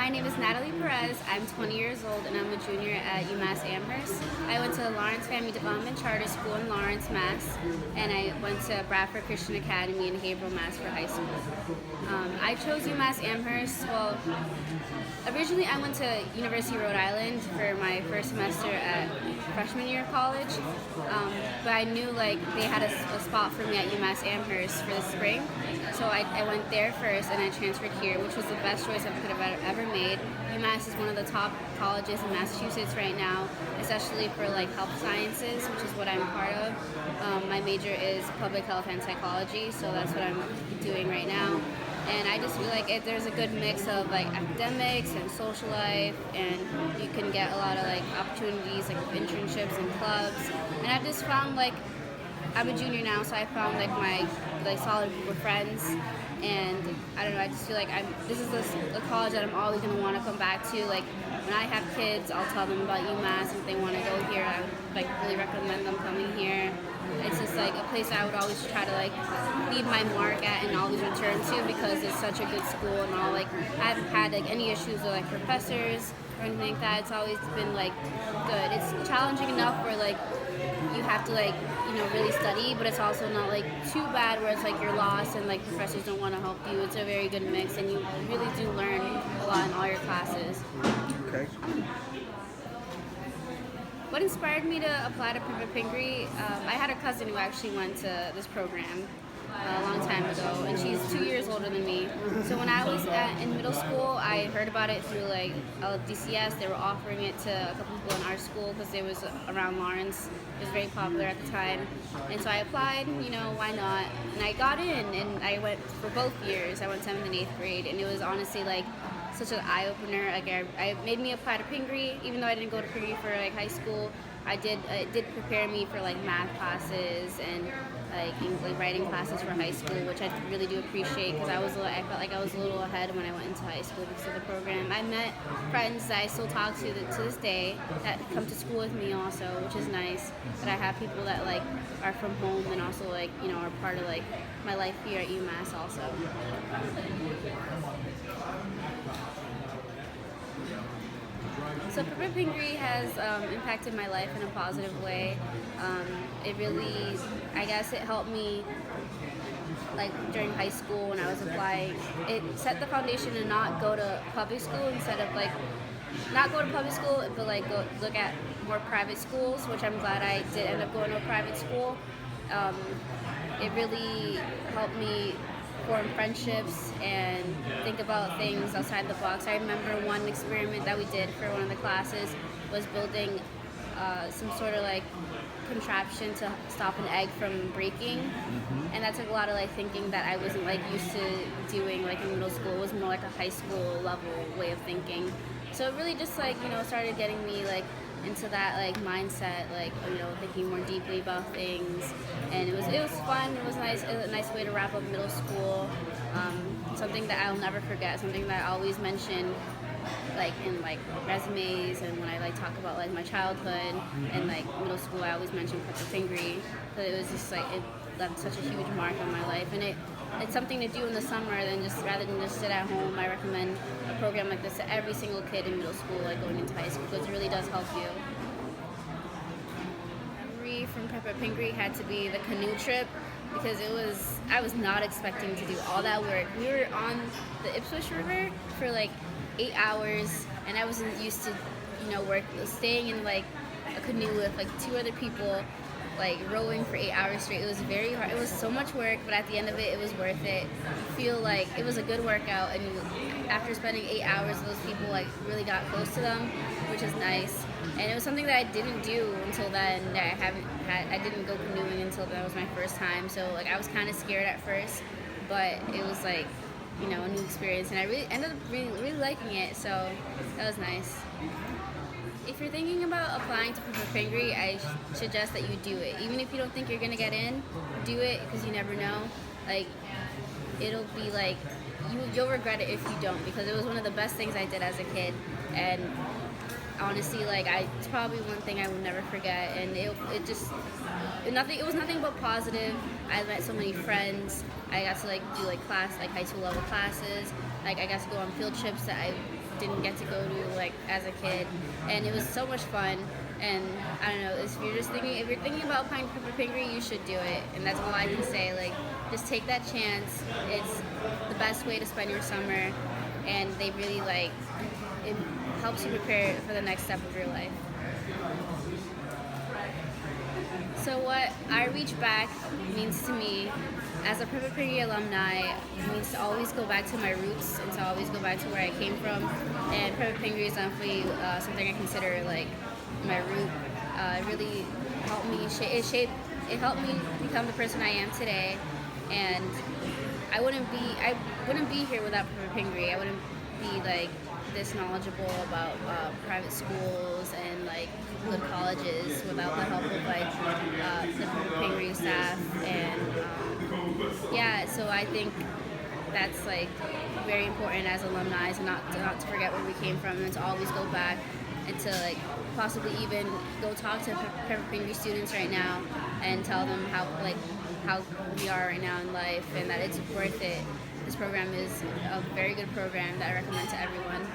My name is Nathalie Perez. I'm 20 years old and I'm a junior at UMass Amherst. I went to Lawrence Family Development Charter School in Lawrence, Mass. And I went to Bradford Christian Academy in Haverhill, Mass. for high school. I chose UMass Amherst. Well, originally I went to University of Rhode Island for my first semester at freshman year of college. But I knew they had a spot for me at UMass Amherst for the spring. So I went there first and I transferred here, which was the best choice I could have ever made. UMass is one of the top colleges in Massachusetts right now, especially for health sciences, which is what I'm part of. My major is public health and psychology, so that's what I'm doing right now. And I just feel like there's a good mix of academics and social life, and you can get a lot of opportunities like internships and clubs. And I've just found I'm a junior now, so I found my solid group of friends, and I don't know. I just feel this is a college that I'm always gonna want to come back to. When I have kids, I'll tell them about UMass. If they want to go here, I would really recommend them coming here. It's just a place I would always try to leave my mark at and always return to because it's such a good school and all. I haven't had any issues with professors or anything like that. It's always been good. It's challenging enough where you have to really study, but it's also not too bad where it's you're lost and professors don't want to help you. It's a very good mix and you really do learn a lot in all your classes. Okay. What inspired me to apply to Pivot Pingree? I had a cousin who actually went to this program a long time ago, and she's 2 years older than me. So when I was in middle school, I heard about it through LDCS. They were offering it to a couple people in our school because it was around Lawrence. It was very popular at the time, and so I applied. Why not? And I got in, and I went for both years. I went 7th and 8th grade, and it was honestly such an eye-opener. I made me apply to Pingree, even though I didn't go to Pingree for high school. It did prepare me for math classes and writing classes for high school, which I really do appreciate because I felt like I was a little ahead when I went into high school because of the program. I met friends that I still talk to this day that come to school with me also, which is nice. That I have people that are from home and also are part of my life here at UMass also. So Pivot Pingree has impacted my life in a positive way. It really, I guess it helped me during high school when I was applying. It set the foundation to not go to public school instead of not go to public school, but go look at more private schools, which I'm glad I did end up going to a private school. It really helped me form friendships and think about things outside the box. I remember one experiment that we did for one of the classes was building some sort of contraption to stop an egg from breaking, and that took a lot of thinking that I wasn't used to doing in middle school. It was more a high school level way of thinking. So it really just started getting me into that mindset, thinking more deeply about things, and it was fun. It was nice. It was a nice way to wrap up middle school. Something that I'll never forget. Something that I always mention, in resumes and when I talk about my childhood and middle school. I always mention Pivot Pingree, but it was just it left such a huge mark on my life, and it's something to do in the summer rather than just sit at home. I recommend a program like this to every single kid in middle school, going into high school, because it really does help you. Memory from Pivot Pingree had to be the canoe trip because I was not expecting to do all that work. We were on the Ipswich River for 8 hours, and I wasn't used to staying in a canoe with 2 other people, rowing for 8 hours straight. It was very hard. It was so much work, but at the end of it, it was worth it. You feel it was a good workout, and after spending 8 hours, those people really got close to them, which is nice. And it was something that I didn't do until then. I didn't go canoeing until that was my first time. So I was kind of scared at first, but it was a new experience, and I really ended up really liking it. So that was nice. If you're thinking about applying to Pivot Pingree, I suggest that you do it. Even if you don't think you're gonna get in, do it because you never know. It'll be you'll regret it if you don't, because it was one of the best things I did as a kid, and honestly, like it's probably one thing I will never forget, and it was nothing but positive. I met so many friends. I got to like do like high school level classes. Like I got to go on field trips that I didn't get to go to like as a kid, and it was so much fun. And I don't know, if you're thinking about applying for Pingree, you should do it. And that's all I can say. Like, just take that chance. It's the best way to spend your summer, and they really like it helps you prepare for the next step of your life. So what I reach back means to me, as a Purple Pingree alumni, means to always go back to my roots and to always go back to where I came from. And Purple Pingree is definitely something I consider like my root. It really helped me it helped me become the person I am today. And I wouldn't be here without Purple Pingree. I wouldn't be like this knowledgeable about private schools and like good colleges without the help of like the Purple Pingree staff. And yeah, so I think that's like very important as alumni, to not to forget where we came from, and to always go back, and to like possibly even go talk to Purple Pingree students right now and tell them how we are right now in life, and that it's worth it. This program is a very good program that I recommend to everyone.